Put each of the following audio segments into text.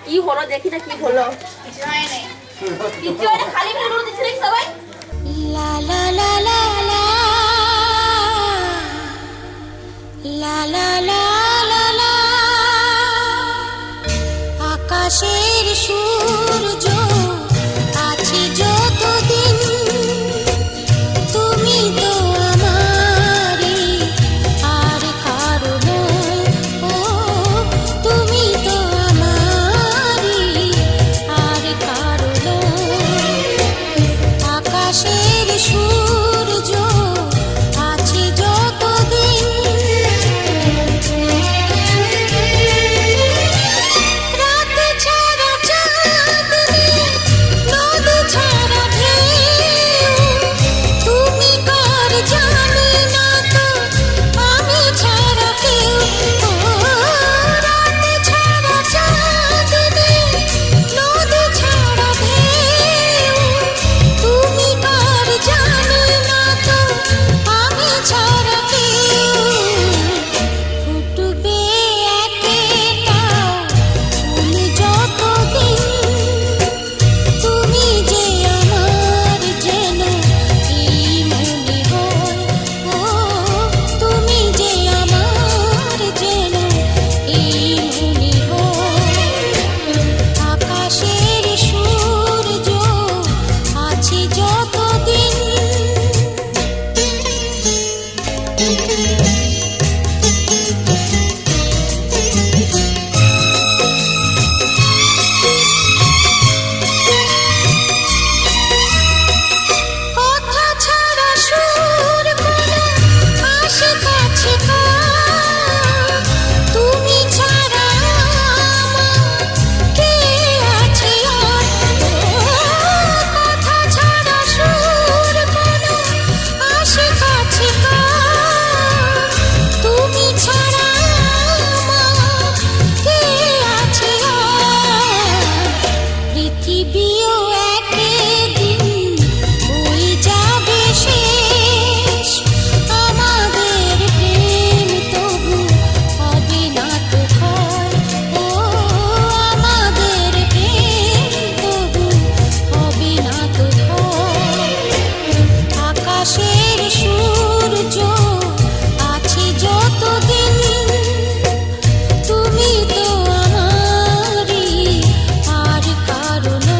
কি হলো দেখি না কি হলো কিছু হয় না খালি ফেলে দিচ্ছে নাকি সবাই লা লা লা লা লা লা লা লা লা লা আকাশের সূর্য আছে যতদিন তুমি তো আমারই আর কারো নও ও তুমি তো আমারই আর কারো নও আকাশের সূর্য আছে যতদিন রাত ছাড়া চাঁদ নেই নদ ছাড়া ঢেউ তুমি কার জানি না তো আমি ছাড়া কেউ ও রাত ছাড়া চাঁদ নেই নদ ছাড়া ঢেউ তুমি কার জানি না তো আমি ছাড়া কেউ ফুটবে একটা ফুল যতদিন তুমি যে আমার যেন এই মনে হয় ও তুমি যে আমার যেন এই মনে হয় আকাশের সূর্য আছে যতদিন কথা ছাড়া সুর কোনো আসে কাছে কার তুমি ছাড়া আমার কে আছে আর কথা ছাড়া সুর কোনো আসে কাছে কার তুমি ছাড়া আমার কে আছে আর পৃথিবীও একদিন হয়ে যাবে শেষ আমাদের প্রেম তবু হবে না তো ক্ষয় ও আমাদের প্রেম তবু হবে না তো ক্ষয় আকাশের সূর্য আছে যতদিন তুমি তো আমারই আর কারো নও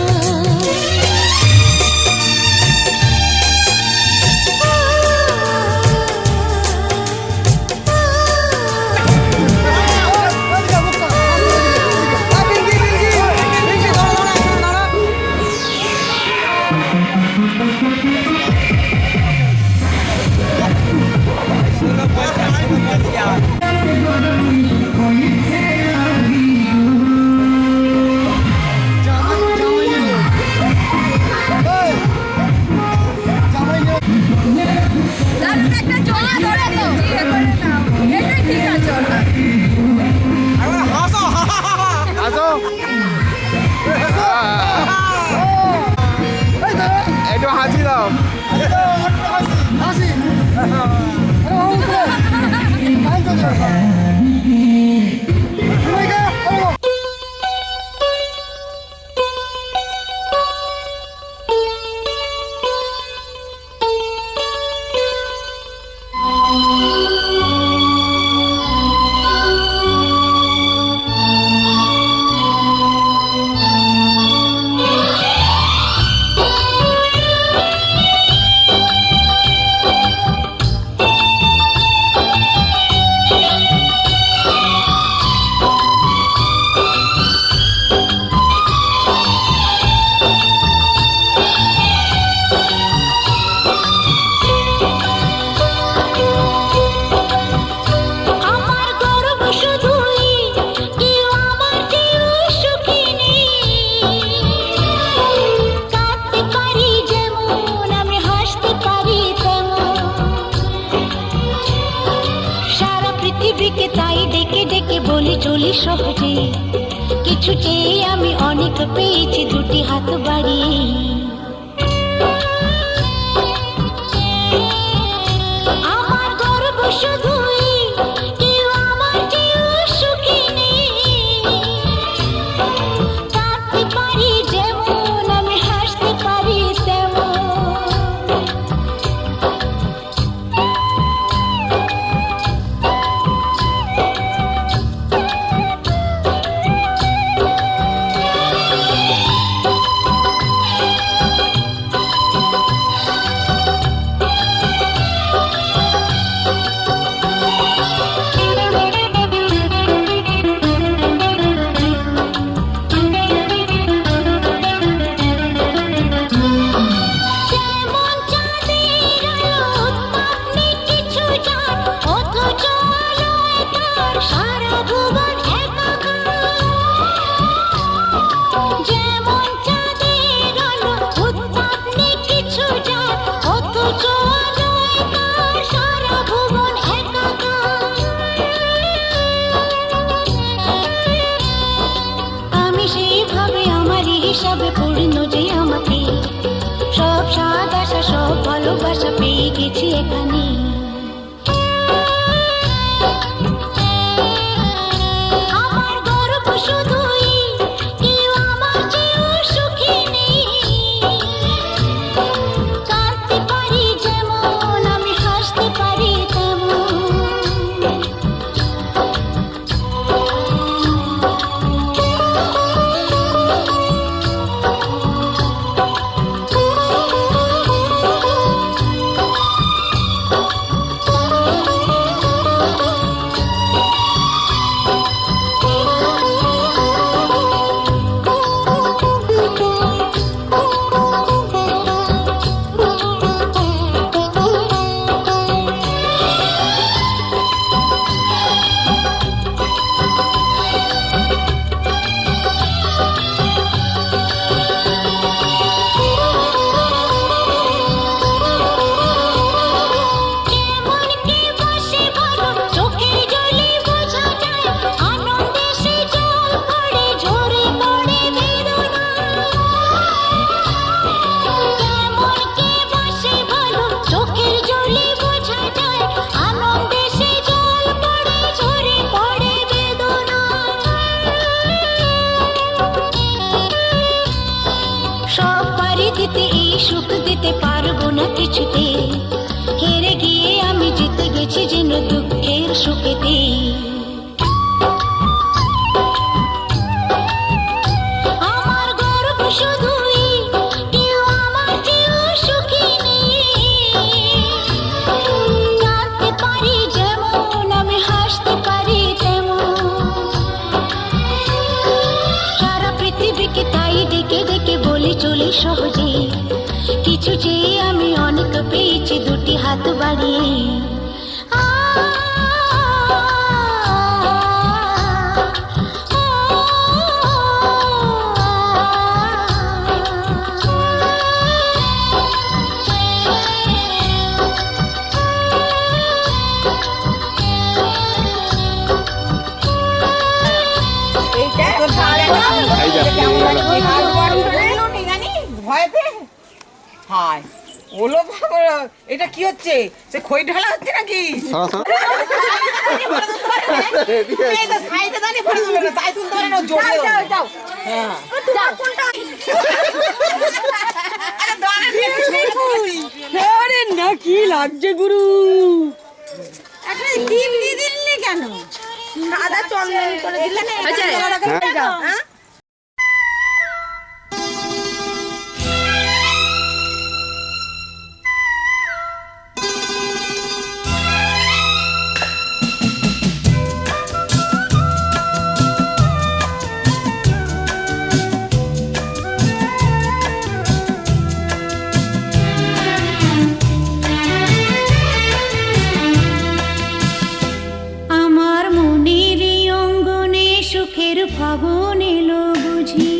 দারুণ একটা জড়া ধরে তো বিয়ে করে নাও এটাই ঠিক আছে ওনার একটু হাসি দাও চলি সহজে কিছু চেয়ে আমি অনেক পেয়েছি দুটি হাত বাড়িয়ে আমার গর্ব শুধুই কেউ আমার চেয়েও সুখী নেই ভালোবাসা পেয়ে গেছি এখানে। আমার গর্ব শুধুই কেউ আমার চেয়েও সুখী নেই। কাঁদতে পারি যেমন আমি হাসতে পারি তেমন। সুখ দিতে পারবো না কিছুতে, হেরে গিয়ে আমি জিতে গেছি যেন দুঃখের সুখেতে। আমার গর্ব শুধুই কেউ আমার চেয়েও সুখী নেই। কাঁদতে পারি যেমন আমি হাসতে পারি তেমন। সারা পৃথিবীকে তাই ডেকে ডেকে বলি চলি সহজে, কিছু চেয়ে আমি অনেক পেয়েছি দুটি হাত বাড়িয়ে। এটা কি হচ্ছে? সে খই ঢালা হচ্ছে নাকি? না কি লাগছে গুরু, কেন সাদা চন্দন করে দিলে না? ফাগুন এলো বুঝি,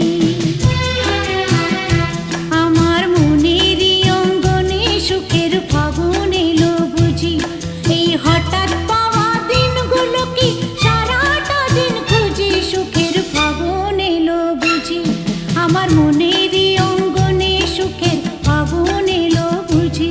আমার মনের অঙ্গনে সুখের ফাগুন এলো বুঝি। এই হঠাৎ পাওয়া দিনগুলো কি সারাটা দিন খুঁজি, সুখের ফাগুন এলো বুঝি। আমার মনের অঙ্গনে সুখের ফাগুন এলো বুঝি।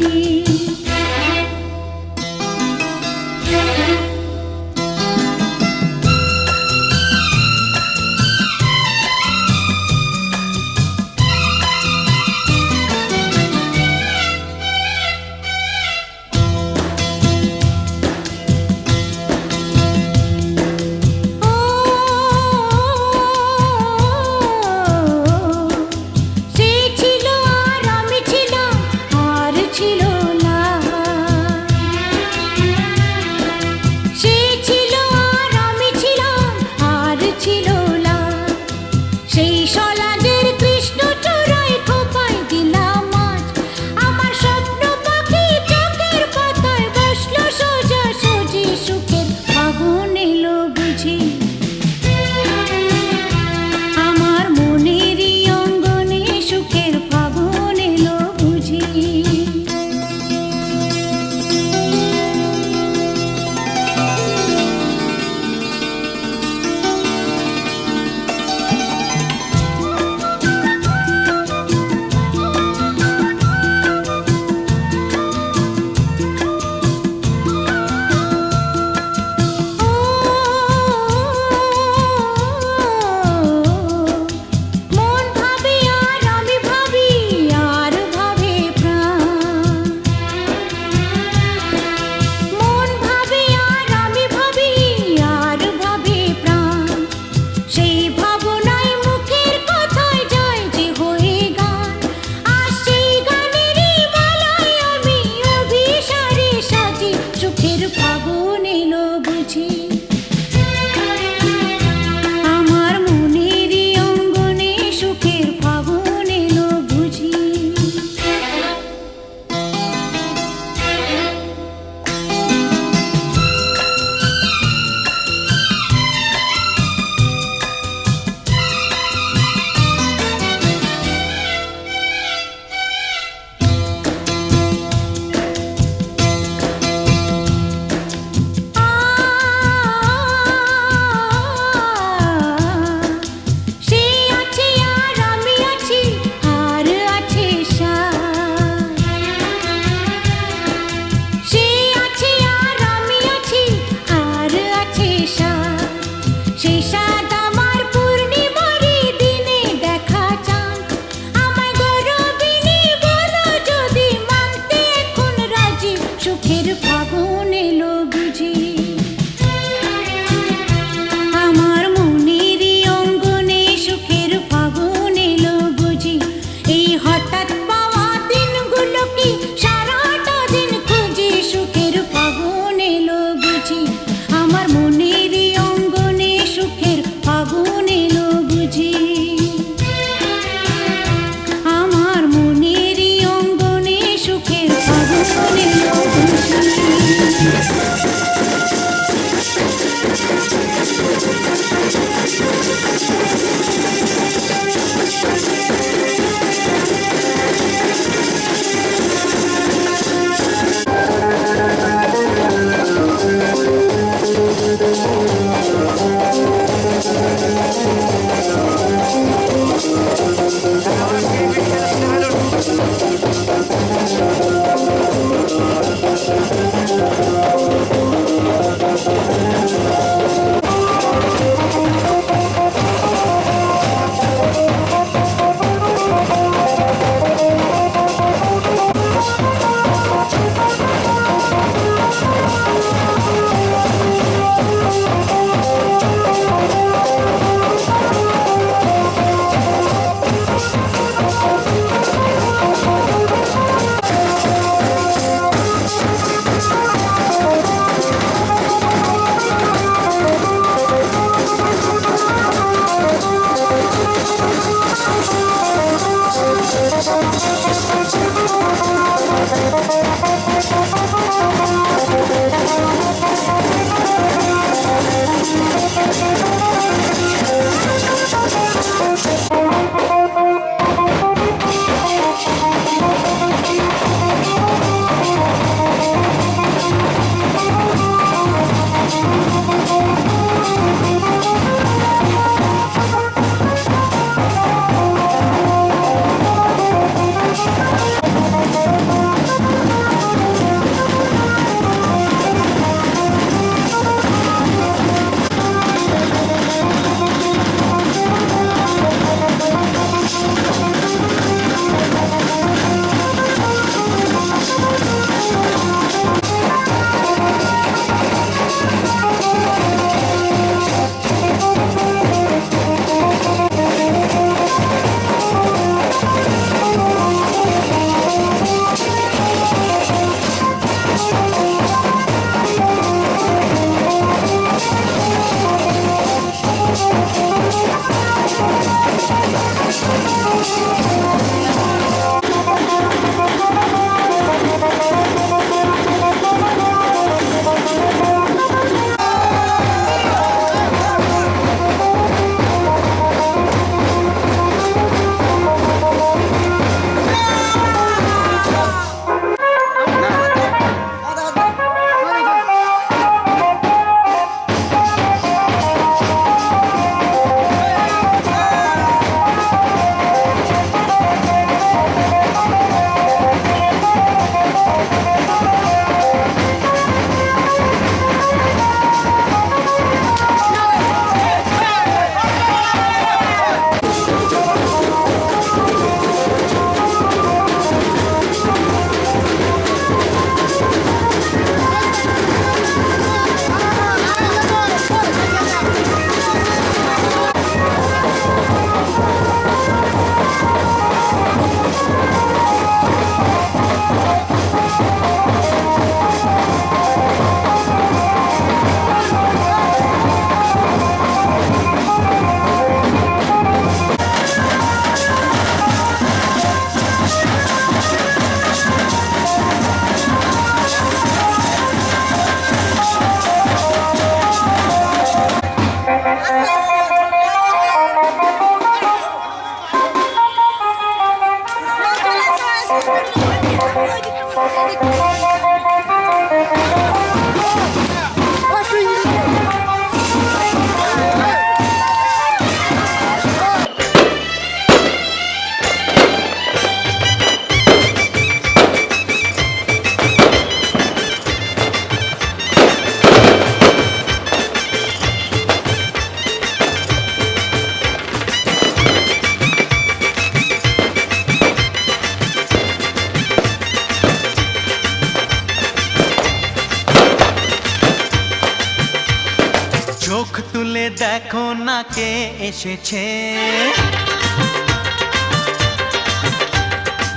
চোখ তুলে দেখো না কে এসেছে,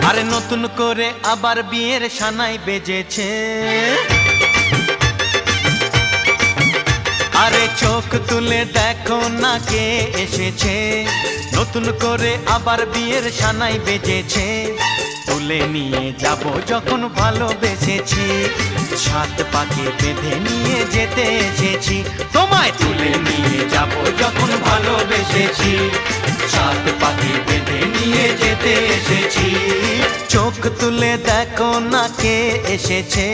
আরে নতুন করে আবার বিয়ের সানাই বেজেছে। আরে চোখ তুলে দেখো না কে এসেছে, নতুন করে আবার বিয়ের সানাই বেজেছে। তুলে নিয়ে যাব যখন ভালোবেসেছি, সাত পাকে বেঁধে নিয়ে যেতে এসেছি। তোমায় তুলে নিয়ে যাব যখন ভালোবেসেছি, সাত পাকে বেঁধে নিয়ে যেতে এসেছি। চোখ তুলে দেখো না কে এসেছে,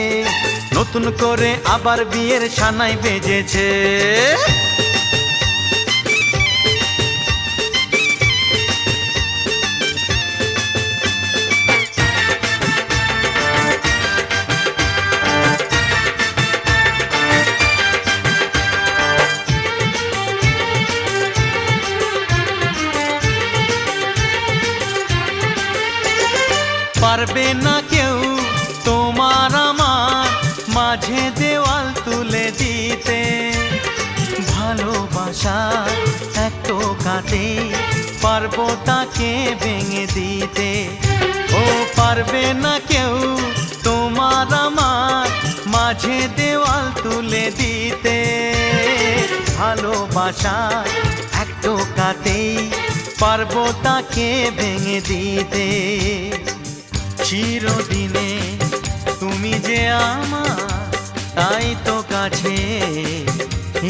নতুন করে আবার বিয়ের সানাই বেজেছে। পারবে না কেউ তোমার আমার মাঝে দেওয়াল তুলে দিতে, ভালোবাসা এক টোকাতে পারবো তাকে ভেঙে দিতে। ও পারবে না কেউ তোমার আমার মাঝে দেওয়াল তুলে দিতে, ভালোবাসা এক টোকাতেই পারবো তাকে ভেঙে দিতে। চিরদিনে তুমি যে আমার, তাই তো কাছে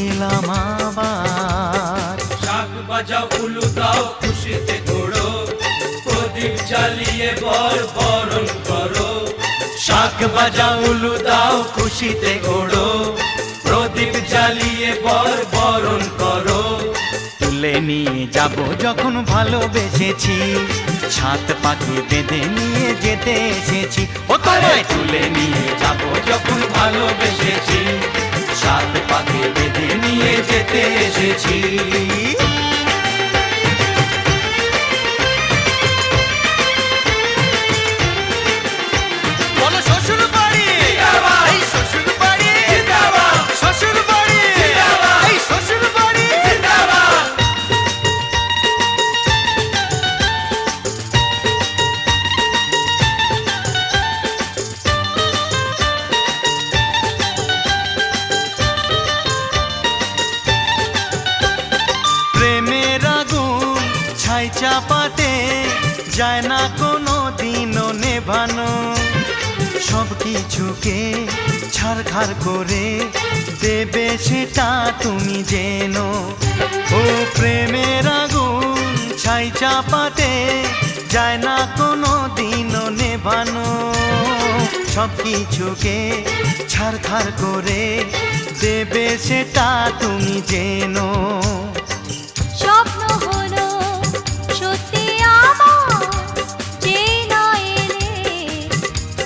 এলাম আবার। শাক বাজাও উলু দাও খুশিতে ঘোড়ো, প্রদীপ জ্বালিয়ে বরণ করো। শাক বাজাও উলু দাও খুশিতে ঘোড়ো, প্রদীপ জ্বালিয়ে বরণ করো। তুলে নিয়ে যাব যখন ভালোবেসেছি, সাত পাকে বেঁধে নিয়ে যেতে এসেছি। ও তোমায় তুলে নিয়ে যাব যখন ভালোবেসেছি, সাত পাকে বেঁধে নিয়ে যেতে এসেছি। চাপাতে যায় না কোনো দিনও নেভানো, সব কিছুকে ছাড়খাড় করে দেবে সেটা তুমি জেনো। ও প্রেমের আগুন ছাই চাপাতে যায় না কোনো দিনও নেভানো, সব কিছুকে ছাড়খাড় করে দেবে সেটা তুমি জেনো। স্বপ্ন হলো সত্যি আমার, যে না এলে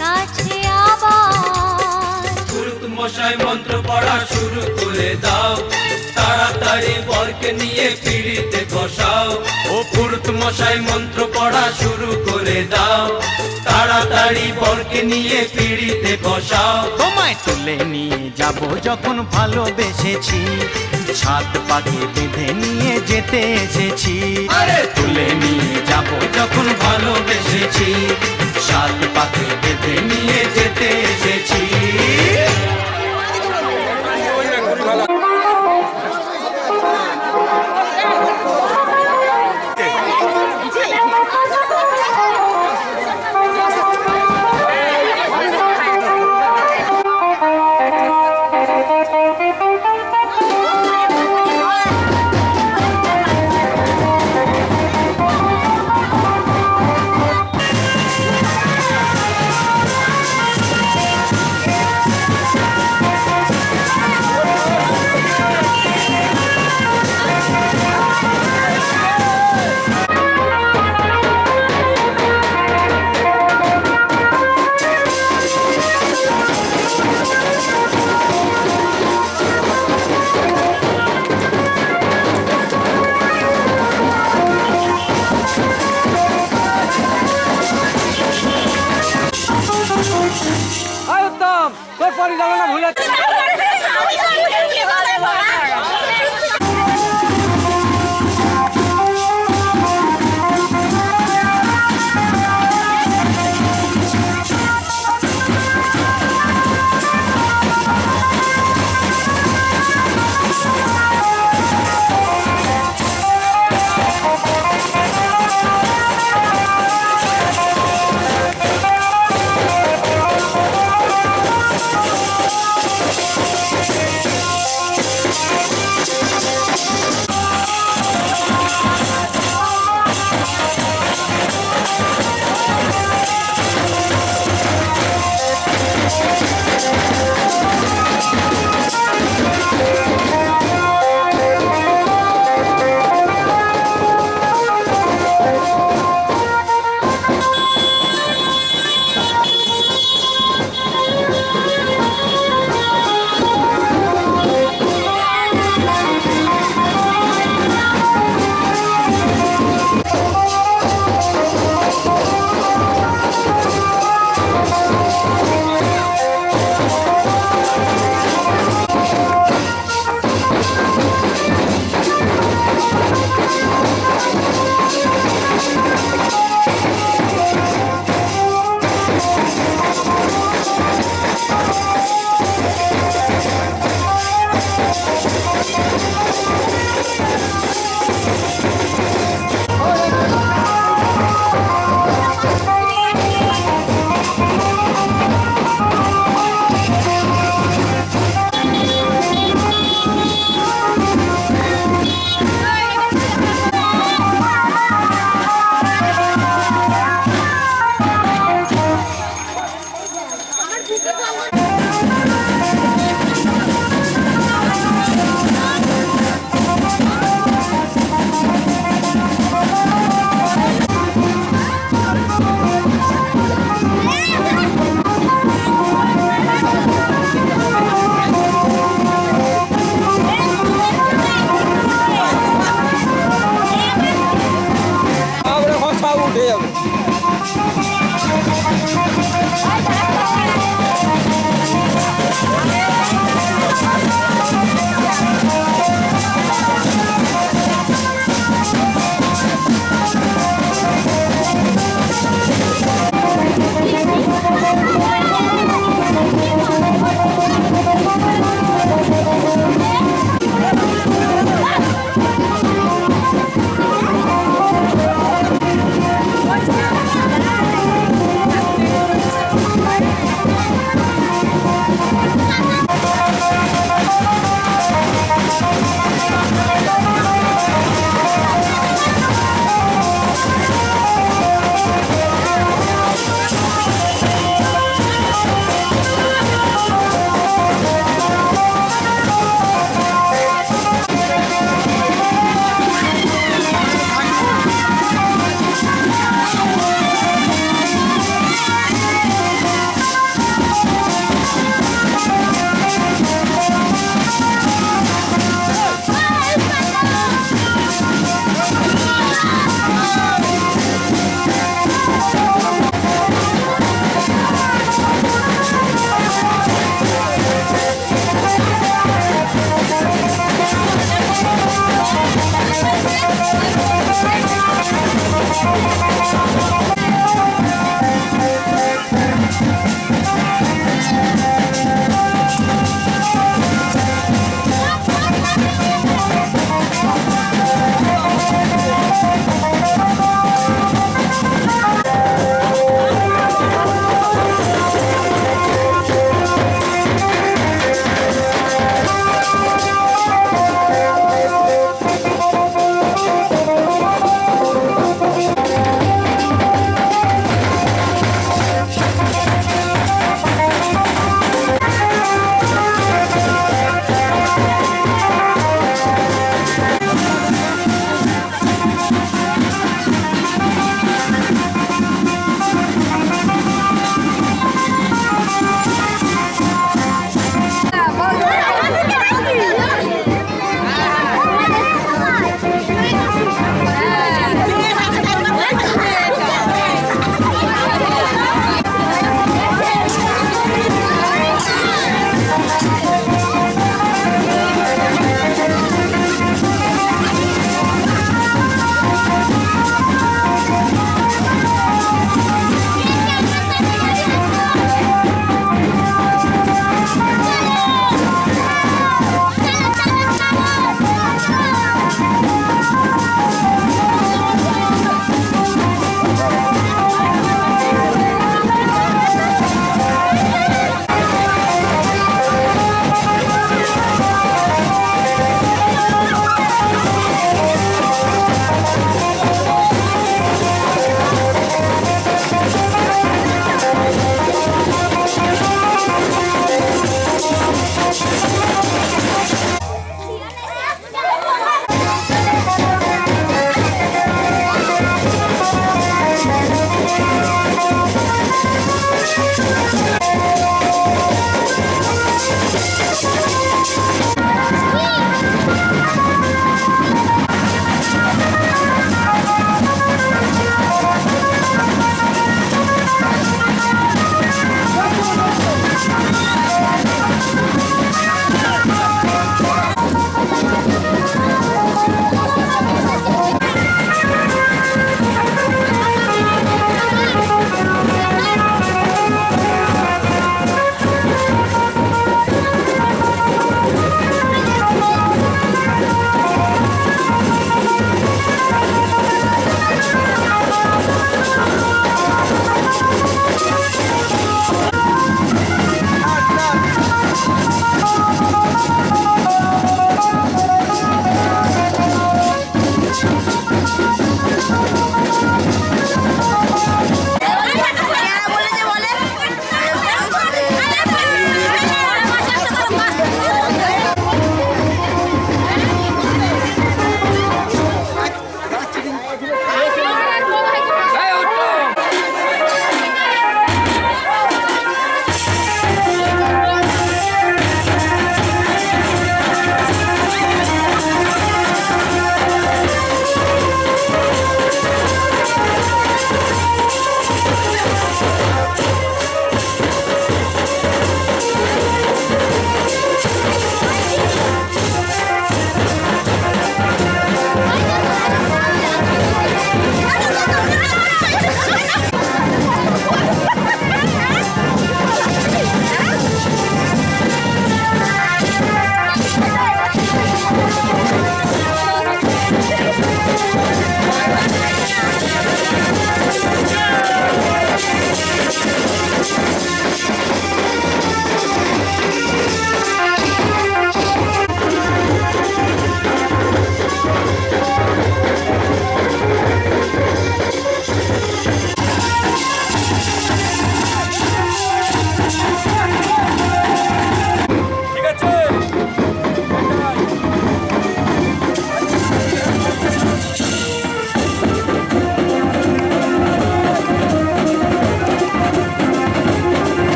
কাছে আবার। পুরুত মশাই মন্ত্র পড়া শুরু করে দাও, তাড়াতাড়ি বরকে নিয়ে পিড়িতে বসাও। ও পুরুত মশাই মন্ত্র পড়া শুরু করে দাও, তাড়াতাড়ি বরকে নিয়ে পিড়িতে বসাও। তোমায় তুলে নিয়ে যাব যখন ভালোবেসেছি, সাত পাকে বেঁধে নিয়ে যেতে এসেছি। আরে তুলে নিয়ে যাব যখন ভালোবেসেছি, সাত পাকে বেঁধে নিয়ে যেতে এসেছি। তোর পরিচালনা ভুল হচ্ছে।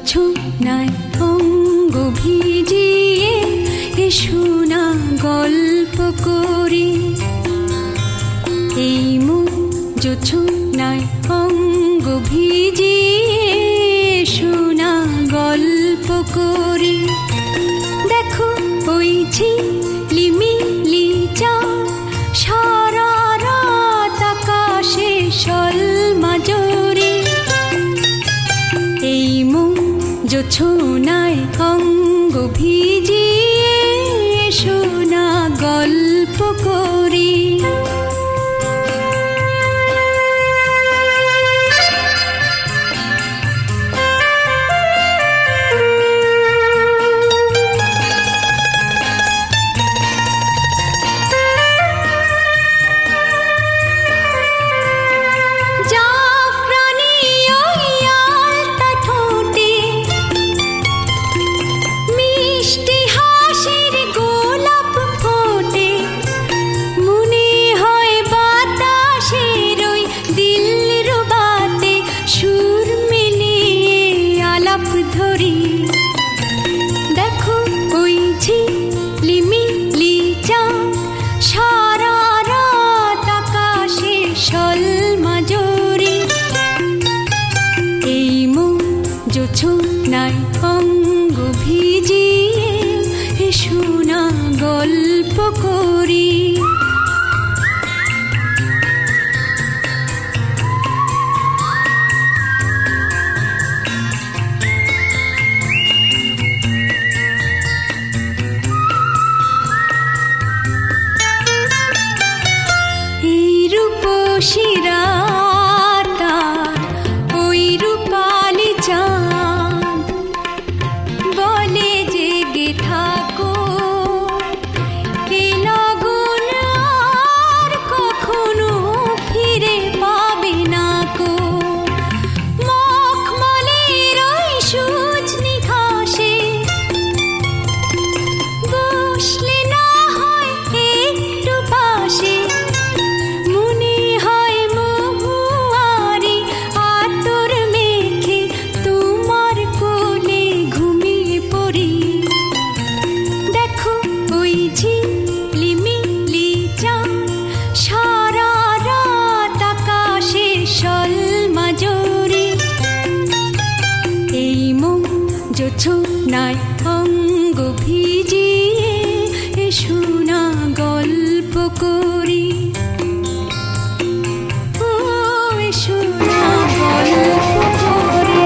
জোছনায় অঙ্গ ভিজিয়ে এসো না গল্প করি। এই মন জোছনায় অঙ্গ ভিজিয়ে এসো না গল্প করি। দেখো ওই ঝিলিমিলি চাঁদ সারা রাত আকাশে সলমাজরি। এই মন জোছনায় অঙ্গ ভিজিয়ে এসো না গল্প করি। দেখো ওই ঝিলিমিলি চাঁদ সারা রাত আকাশে সলমাজরি। এই মন জোছনায় অঙ্গ ভিজিয়ে এসো না গল্প করি। শিরাতার ওই রূপালি চাঁদ বলে জেগে থাকো, এ লগন আর কখনো ফিরে পাবে না কো। মখমলের ওই সজনি ঘাসে বসলে না হয় একটু পাশে, জোছনায় অঙ্গ ভিজিয়ে এসো না গল্প করি। ও এসো না গল্প করি।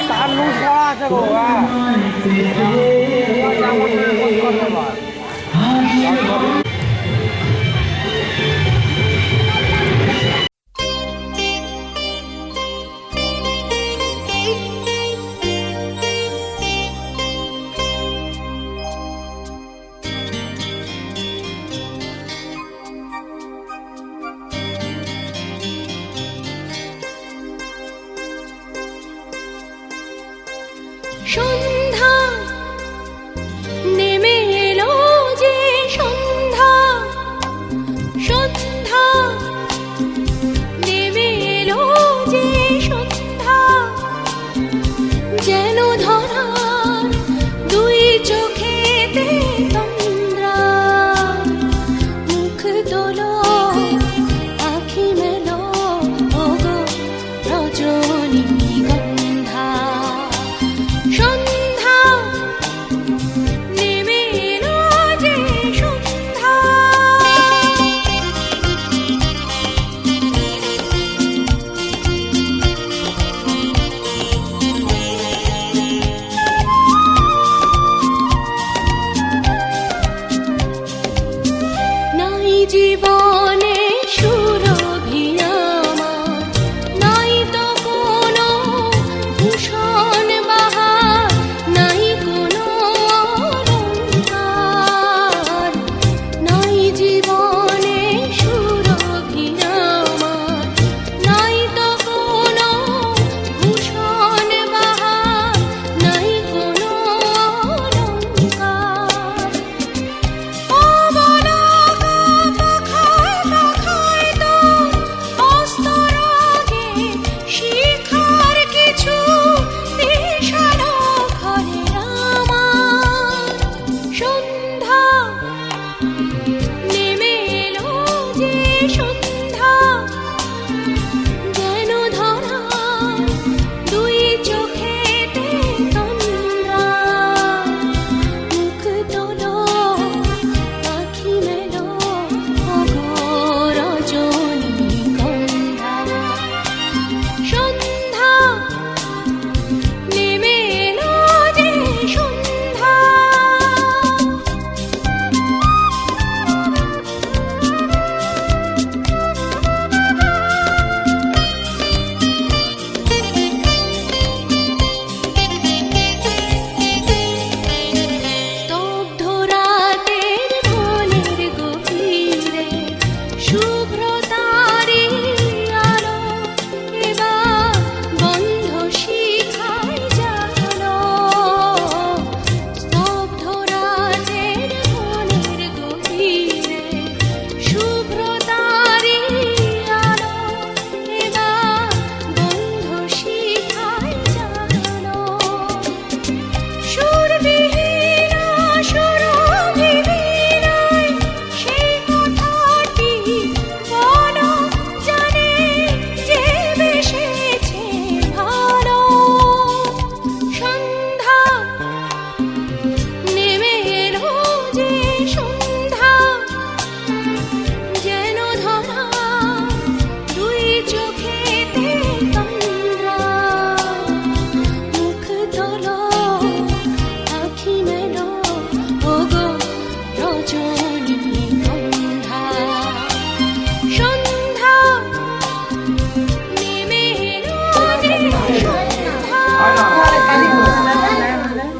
তার লুজ করা আছে গো সন্ধ্যা নেমে এলো যে সন্ধ্যা, সন্ধ্যা নেমে এলো যে সন্ধ্যা,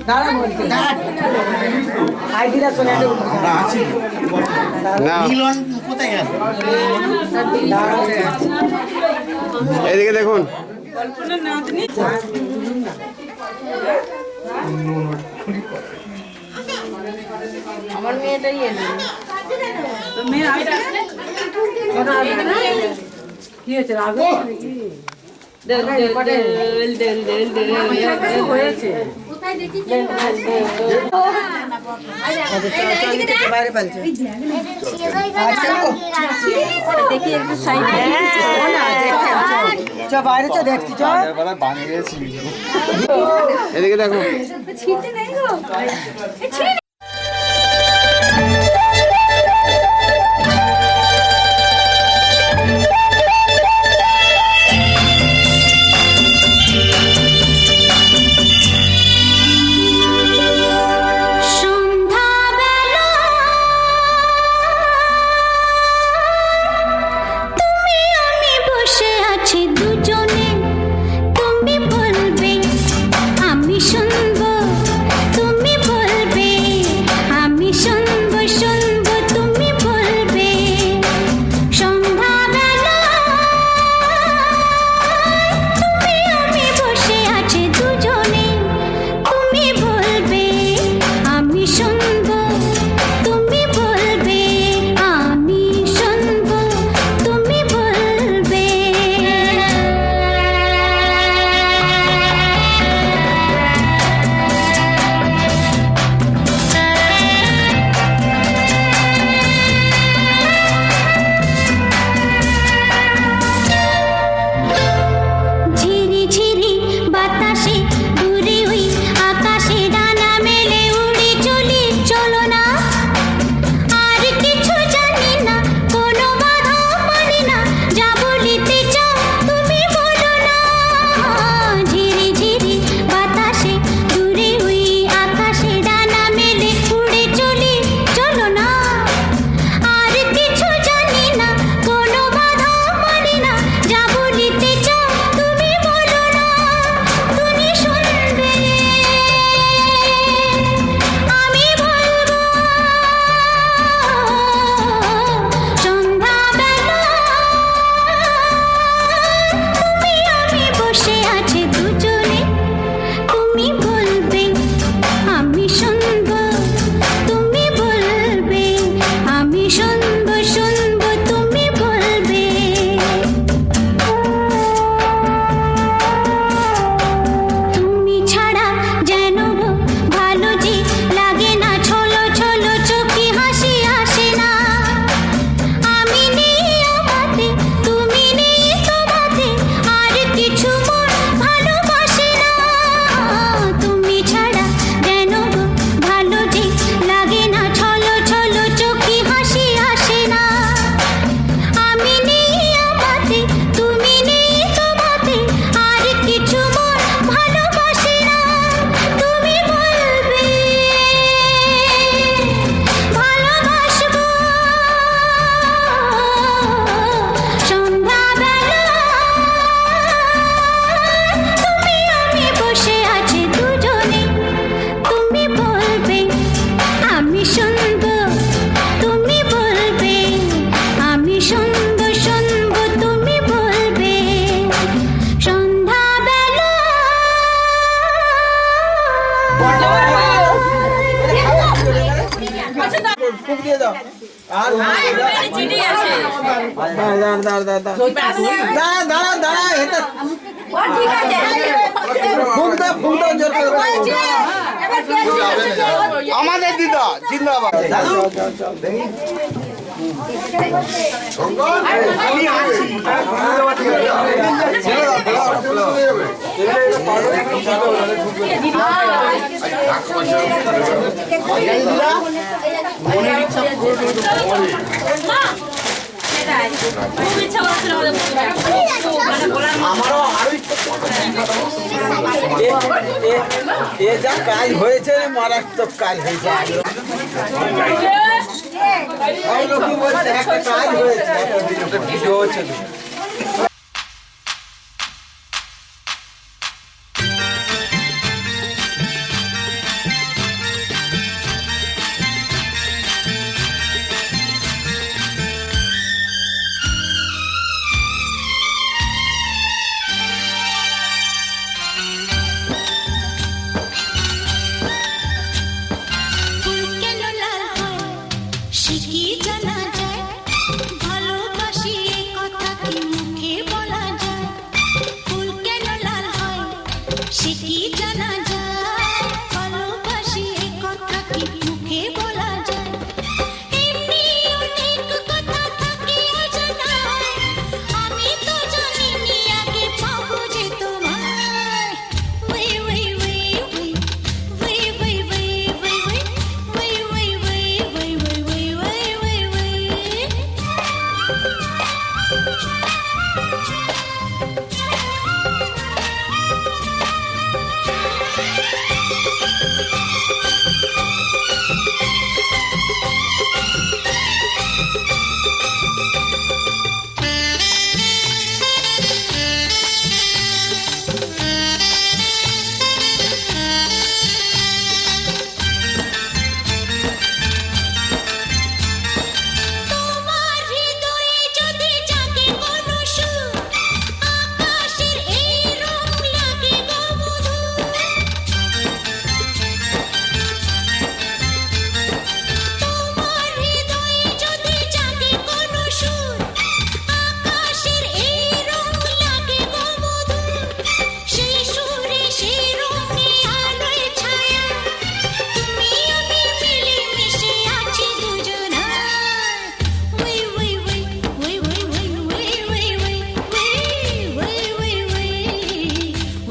দাঁড়া বলছি আইডিটা শুনে মিলন কোথায় গেল? এদিকে দেখুন আমার মেয়েটাই এলো কি হয়েছে রাগ হয়েছে বাইরে ফেলছে দেখি একটু সাইড চ বাইরে চ দেখছি চ এদিকে দেখো ছিটে নেই গো আমাদের দিদা জিন্দাবাদ যা কাজ হয়েছে মারাত্মক কাজ হয়েছে একটা কাজ হয়েছে সে কি জানা যায় ভালোবাসি এ কথা কি মুখে বলা যায় এমনি অনেক কথা থাকে অজানা আমি তো জানিনি আগে পাবো যে তোমায় ওই ওই ওই ওই ওই ওই ওই ওই ওই ওই ওই ওই ওই ওই ওই তোমার হৃদয়ে যদি জাগে কোনো সুর আকাশের এই রং লাগে গো মধুর তোমার হৃদয়ে যদি জাগে কোনো সুর আকাশের এই রং লাগে গো মধুর সেই সুরে সেই রঙে আলোয় ছায়া তুমি আমি মিলে মিশে আছি দুজনায় ওই ওই ওই ওই ওই ওই ওই ওই ওই ওই ওই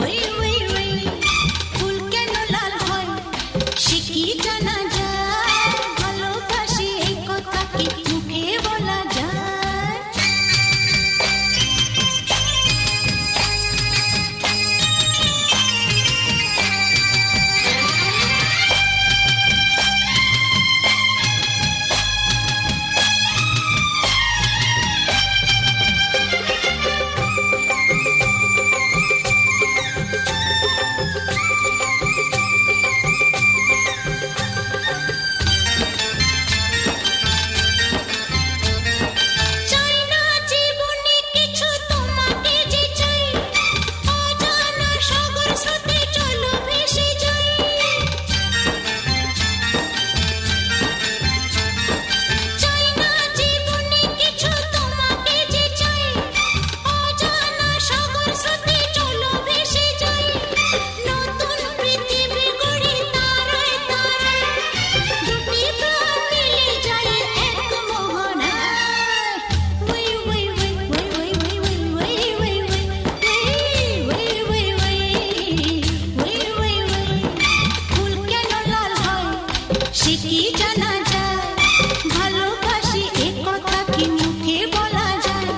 ওই ওই ওই ফুল কেন লাল হয় সে কি জানা যায় ভালোবাসি এই কথা কি মুখে বলা যায় চাই না জীবনে কিছু তোমাকে যে চাই অজানা সাগর স্রোতে চলো ভেসে যাই চাই না জীবনে কিছু তোমাকে যে চাই অজানা সাগর স্রোতে চলো ভেসে যাই নতুন পৃথিবী গড়ি তারায় তারায় দুটি প্রাণ মিলে যায় এক মোহনায় ওই ওই ওই ওই ওই ওই ওই ওই ওই ওই ওই ওই ওই ওই ফুল কেন লাল হয় সে কি জানা যায় ভালোবাসি এ কথা কি মুখে বলা যায়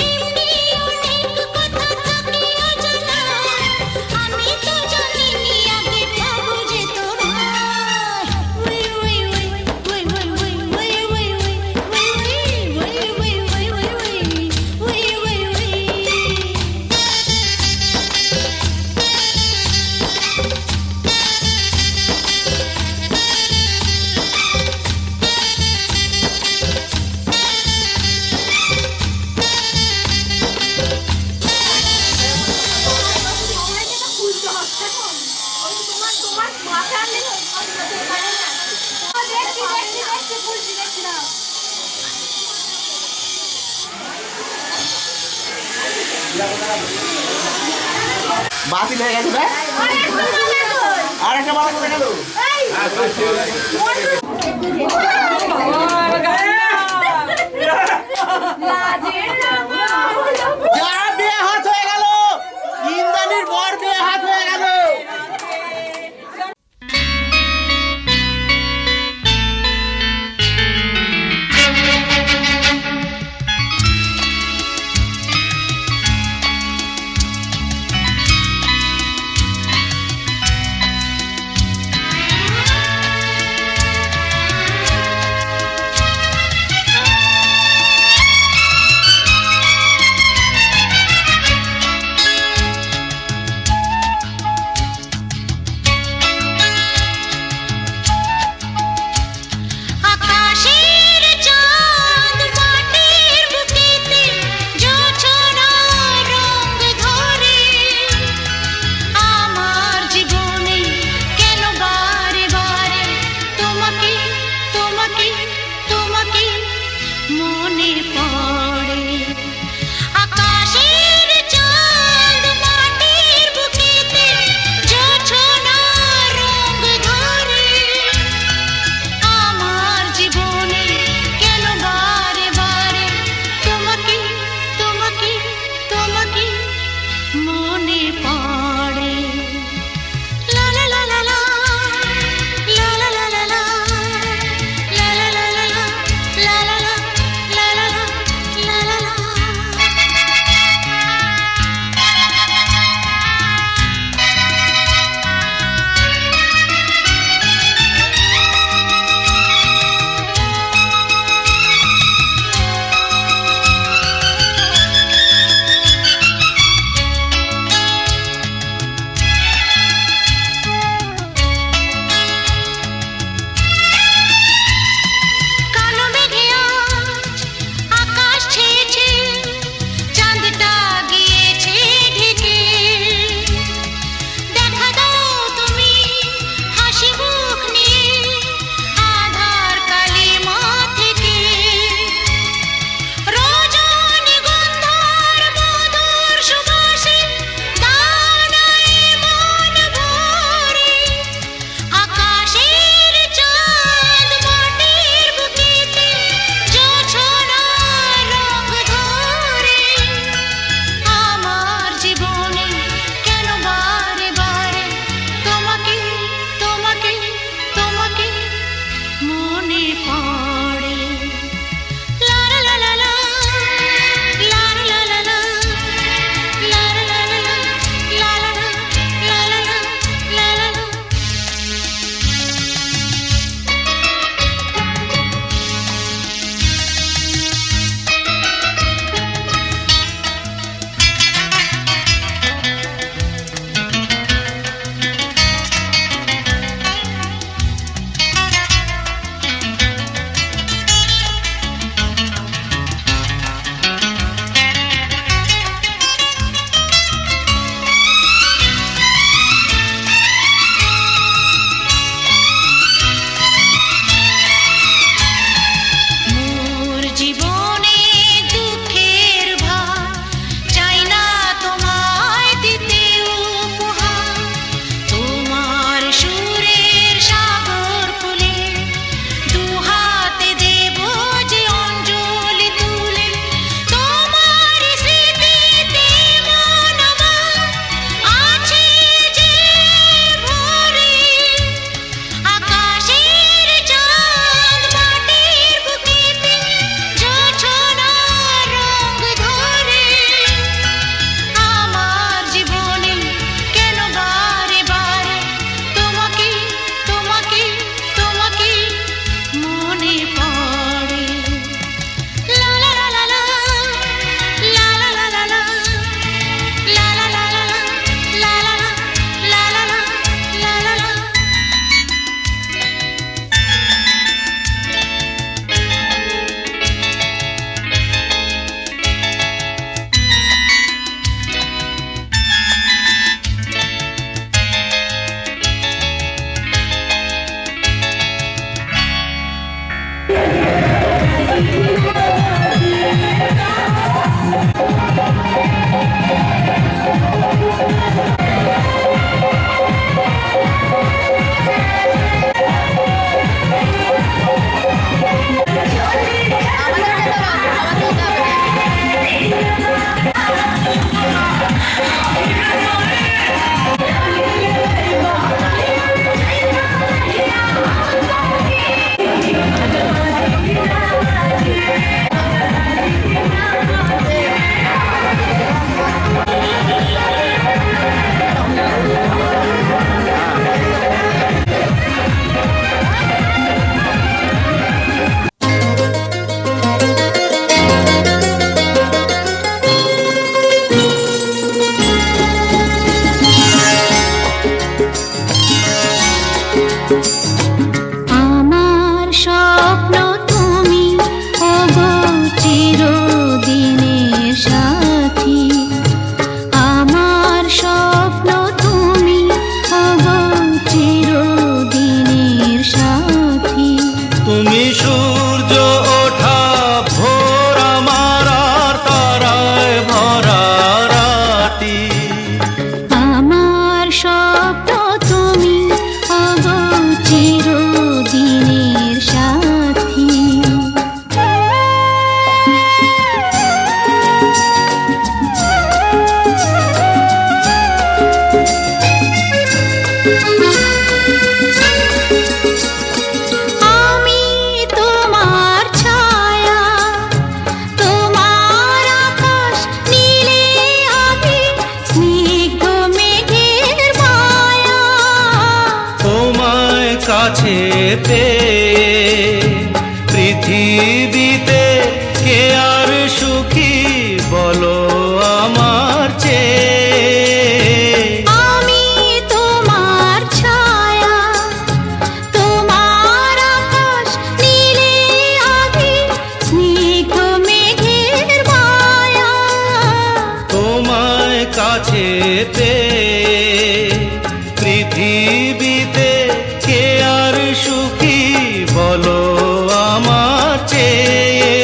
এমনি অনেক কথা থাকে অজানা আমি তো জানিনি আগে পাবো যে তোমায় ওই ওই ওই ওই ওই ওই ওই ওই ওই ওই ওই ওই ওই ওই ওই তোমার মাথা নেই দেখছি ফুলছি দেখছি না বাতিল হয়ে গেছে ভাই আর একটা বাড়া করে গেল যার বিয়ে হাত হয়ে গেল ইন্দ্রাণীর বর বিয়ে হাত হয়ে গেল আমার স্বপ্ন তুমি ওগো চিরদিনের সাথী, আমার স্বপ্ন তুমি ওগো চিরদিনের সাথী। তুমি সূর্য ওঠা ভোর আমার আর তারায় ভরা রাতি, আমার স্বপ্ন তুমি ওগো চিরদিনের সাথী। আমি তোমার ছায়া, তোমার আকাশ নীলে আমি স্নিগ্ধ মেঘের মায়া। তোমায় কাছে পেয়ে পৃথিবীতে কে আর সুখী বলো আমার চেয়ে। আমি তোমার ছায়া, তোমার আকাশ নীলে আমি স্নিগ্ধ মেঘের মায়া। তোমায় কাছে পেয়ে পৃথিবীতে কে আর সুখী বলো আমার চেয়ে।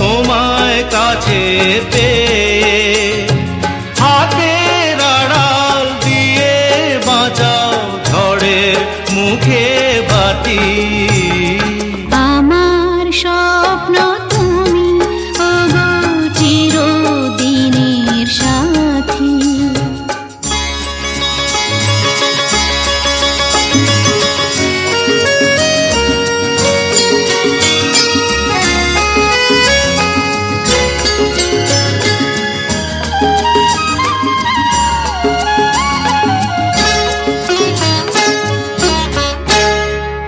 তোমায় কাছে পেয়ে হাতের আড়াল দিয়ে বাঁচাও ঝড়ের মুখে বাতি। আমার স্বপ্ন তুমি ওগো চিরদিনের সাথী।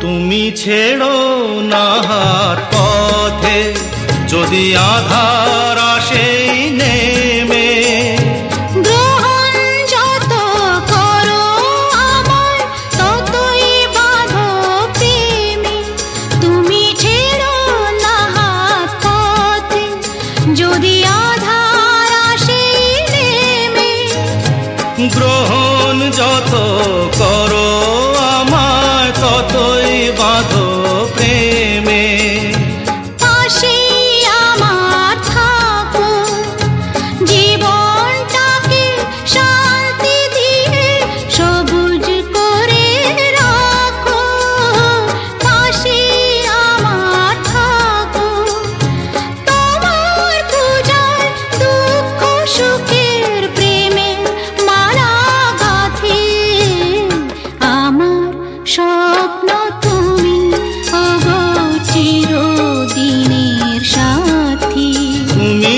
তুমি ছেড়ো না হাত পথে যদি আধার আসে নেমে। গ্রহণ যত করো আমার ততই বাঁধো প্রেমে। তুমি ছেড়ো না হাত পথে যদি আধার আসে নেমে। গ্রহণ যত করো আমায় ততই বাঁধো প্রেমে। পাশে আমার থাকো, জীবনটাকে শান্তি দিয়ে সবুজ করে রাখো। পাশে আমার থাকো, তোমার পূজায় দুঃখ সুখের প্রেমের মালা গাঁথি। আমার স্বপ্ন তুমি ওগো চিরদিনের সাথী। তুমি